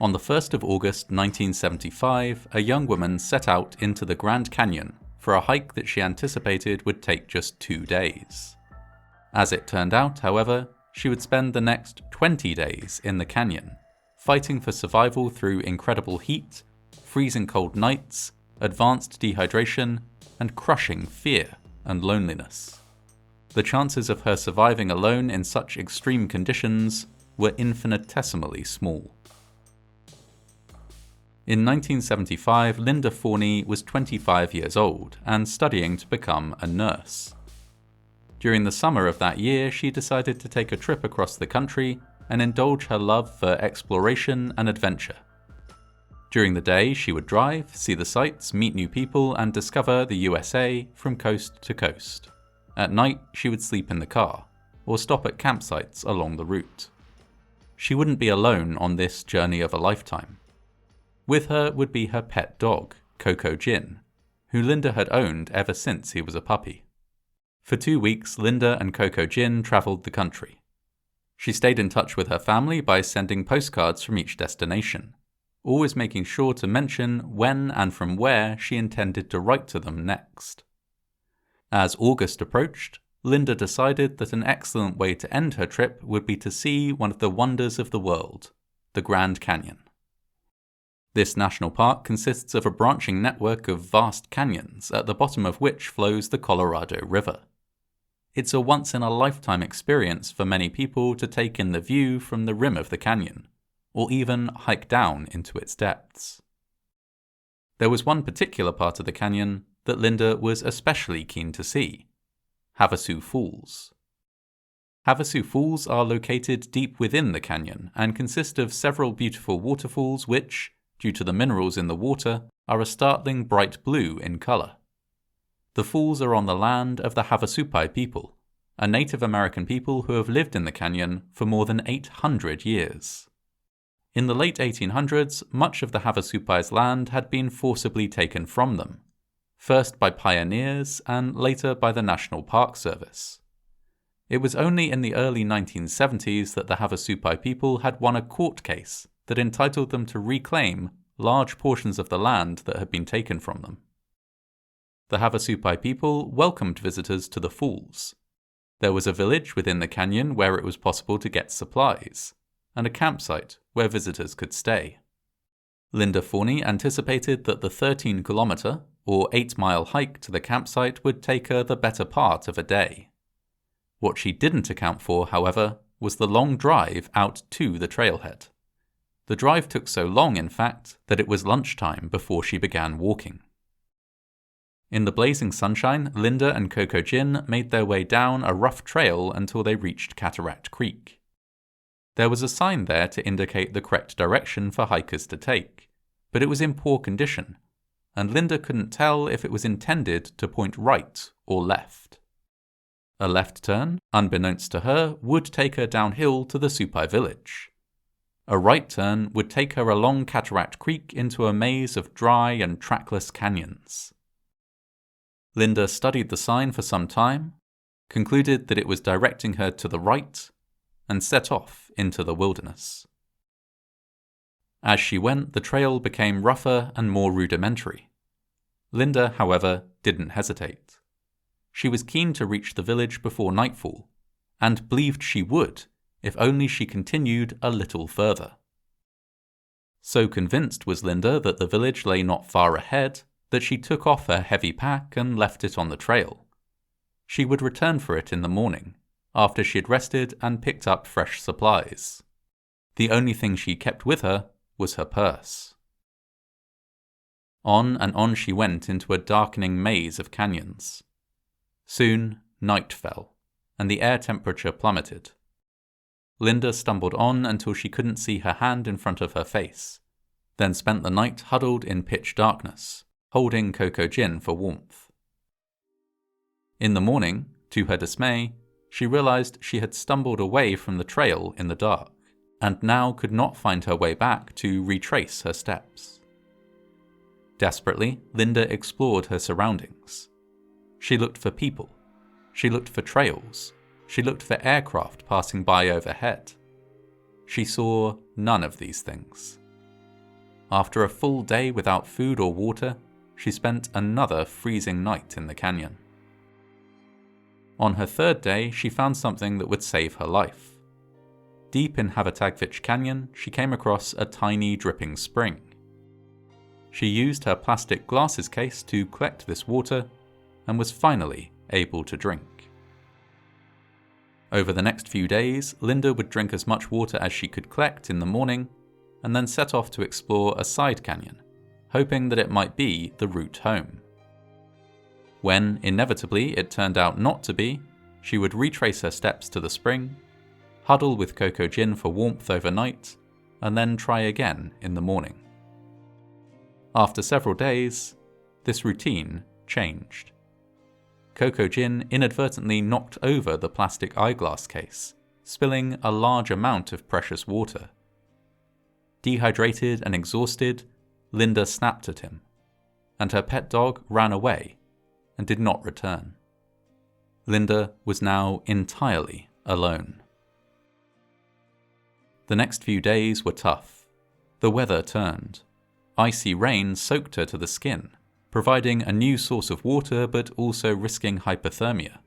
On the 1st of August 1975, a young woman set out into the Grand Canyon for a hike that she anticipated would take just 2 days. As it turned out, however, she would spend the next 20 days in the canyon, fighting for survival through incredible heat, freezing cold nights, advanced dehydration, and crushing fear and loneliness. The chances of her surviving alone in such extreme conditions were infinitesimally small. In 1975, Linda Forney was 25 years old and studying to become a nurse. During the summer of that year, she decided to take a trip across the country and indulge her love for exploration and adventure. During the day, she would drive, see the sights, meet new people, and discover the USA from coast to coast. At night, she would sleep in the car, or stop at campsites along the route. She wouldn't be alone on this journey of a lifetime. With her would be her pet dog, Coco Gin, who Linda had owned ever since he was a puppy. For 2 weeks, Linda and Coco Gin travelled the country. She stayed in touch with her family by sending postcards from each destination, always making sure to mention when and from where she intended to write to them next. As August approached, Linda decided that an excellent way to end her trip would be to see one of the wonders of the world, the Grand Canyon. This national park consists of a branching network of vast canyons at the bottom of which flows the Colorado River. It's a once-in-a-lifetime experience for many people to take in the view from the rim of the canyon, or even hike down into its depths. There was one particular part of the canyon that Linda was especially keen to see: Havasu Falls. Havasu Falls are located deep within the canyon and consist of several beautiful waterfalls which, due to the minerals in the water, are a startling bright blue in color. The falls are on the land of the Havasupai people, a Native American people who have lived in the canyon for more than 800 years. In the late 1800s, much of the Havasupai's land had been forcibly taken from them, first by pioneers and later by the National Park Service. It was only in the early 1970s that the Havasupai people had won a court case that entitled them to reclaim large portions of the land that had been taken from them. The Havasupai people welcomed visitors to the falls. There was a village within the canyon where it was possible to get supplies, and a campsite where visitors could stay. Linda Forney anticipated that the 13-kilometer, or 8-mile hike to the campsite would take her the better part of a day. What she didn't account for, however, was the long drive out to the trailhead. The drive took so long, in fact, that it was lunchtime before she began walking. In the blazing sunshine, Linda and Coco Gin made their way down a rough trail until they reached Cataract Creek. There was a sign there to indicate the correct direction for hikers to take, but it was in poor condition, and Linda couldn't tell if it was intended to point right or left. A left turn, unbeknownst to her, would take her downhill to the Supai village. A right turn would take her along Cataract Creek into a maze of dry and trackless canyons. Linda studied the sign for some time, concluded that it was directing her to the right, and set off into the wilderness. As she went, the trail became rougher and more rudimentary. Linda, however, didn't hesitate. She was keen to reach the village before nightfall, and believed she would if only she continued a little further. So convinced was Linda that the village lay not far ahead that she took off her heavy pack and left it on the trail. She would return for it in the morning, after she had rested and picked up fresh supplies. The only thing she kept with her was her purse. On and on she went into a darkening maze of canyons. Soon, night fell, and the air temperature plummeted. Linda stumbled on until she couldn't see her hand in front of her face, then spent the night huddled in pitch darkness, holding Coco Gin for warmth. In the morning, to her dismay, she realized she had stumbled away from the trail in the dark, and now could not find her way back to retrace her steps. Desperately, Linda explored her surroundings. She looked for people. She looked for trails. She looked for aircraft passing by overhead. She saw none of these things. After a full day without food or water, she spent another freezing night in the canyon. On her third day, she found something that would save her life. Deep in Havatagvich Canyon, she came across a tiny dripping spring. She used her plastic glasses case to collect this water and was finally able to drink. Over the next few days, Linda would drink as much water as she could collect in the morning and then set off to explore a side canyon, hoping that it might be the route home. When, inevitably, it turned out not to be, she would retrace her steps to the spring, huddle with Coco Gin for warmth overnight, and then try again in the morning. After several days, this routine changed. Coco Gin inadvertently knocked over the plastic eyeglass case, spilling a large amount of precious water. Dehydrated and exhausted, Linda snapped at him, and her pet dog ran away and did not return. Linda was now entirely alone. The next few days were tough. The weather turned. Icy rain soaked her to the skin, providing a new source of water but also risking hypothermia.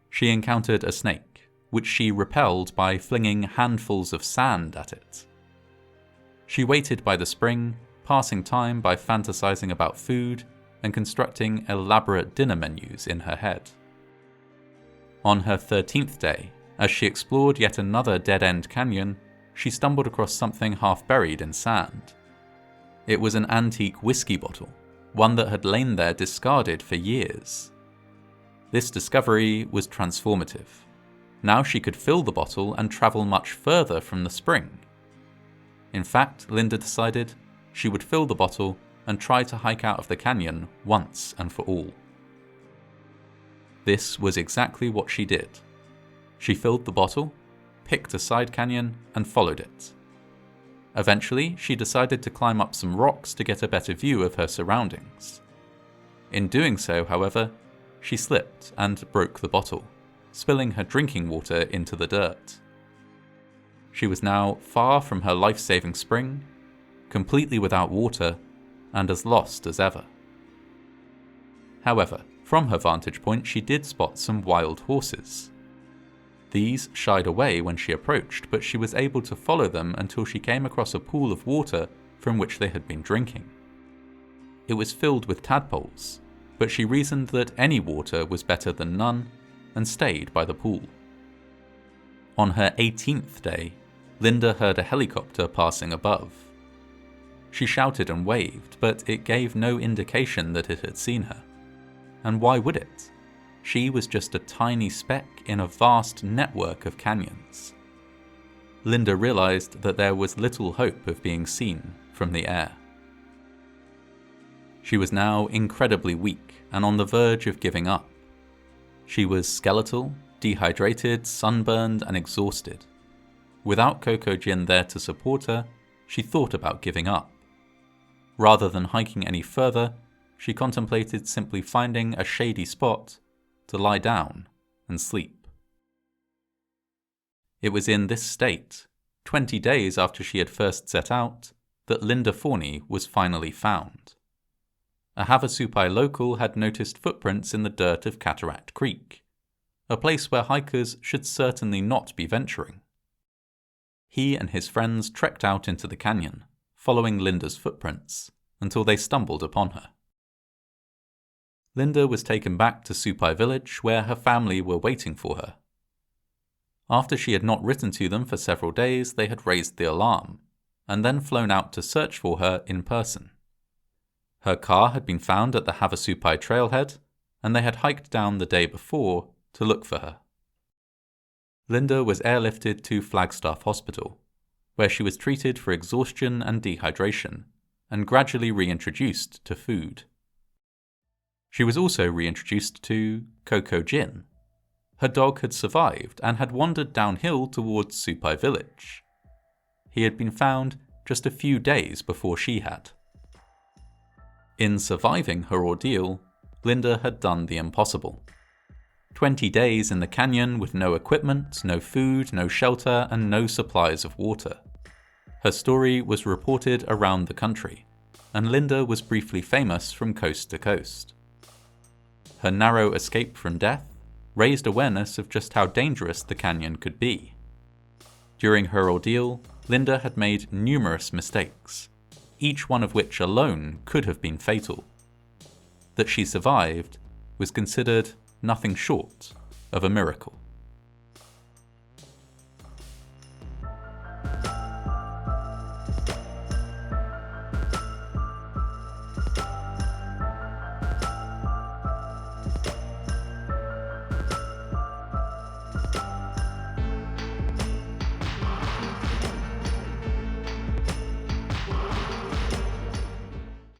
She encountered a snake, which she repelled by flinging handfuls of sand at it. She waited by the spring, passing time by fantasizing about food and constructing elaborate dinner menus in her head. On her 13th day, as she explored yet another dead-end canyon, she stumbled across something half buried in sand. It was an antique whiskey bottle, one that had lain there discarded for years. This discovery was transformative. Now she could fill the bottle and travel much further from the spring. In fact, Linda decided she would fill the bottle and try to hike out of the canyon once and for all. This was exactly what she did. She filled the bottle, picked a side canyon, and followed it. Eventually, she decided to climb up some rocks to get a better view of her surroundings. In doing so, however, she slipped and broke the bottle, spilling her drinking water into the dirt. She was now far from her life-saving spring, completely without water, and as lost as ever. However, from her vantage point, she did spot some wild horses. These shied away when she approached, but she was able to follow them until she came across a pool of water from which they had been drinking. It was filled with tadpoles, but she reasoned that any water was better than none and stayed by the pool. On her 18th day, Linda heard a helicopter passing above. She shouted and waved, but it gave no indication that it had seen her. And why would it? She was just a tiny speck in a vast network of canyons. Linda realized that there was little hope of being seen from the air. She was now incredibly weak and on the verge of giving up. She was skeletal, dehydrated, sunburned, and exhausted. Without Coco Gin there to support her, she thought about giving up. Rather than hiking any further, she contemplated simply finding a shady spot to lie down and sleep. It was in this state, 20 days after she had first set out, that Linda Forney was finally found. A Havasupai local had noticed footprints in the dirt of Cataract Creek, a place where hikers should certainly not be venturing. He and his friends trekked out into the canyon, following Linda's footprints, until they stumbled upon her. Linda was taken back to Supai village, where her family were waiting for her. After she had not written to them for several days, they had raised the alarm, and then flown out to search for her in person. Her car had been found at the Havasupai trailhead, and they had hiked down the day before to look for her. Linda was airlifted to Flagstaff Hospital, where she was treated for exhaustion and dehydration, and gradually reintroduced to food. She was also reintroduced to Coco Gin. Her dog had survived and had wandered downhill towards Supai village. He had been found just a few days before she had. In surviving her ordeal, Linda had done the impossible. 20 days in the canyon with no equipment, no food, no shelter, and no supplies of water. Her story was reported around the country, and Linda was briefly famous from coast to coast. Her narrow escape from death raised awareness of just how dangerous the canyon could be. During her ordeal, Linda had made numerous mistakes, each one of which alone could have been fatal. That she survived was considered nothing short of a miracle.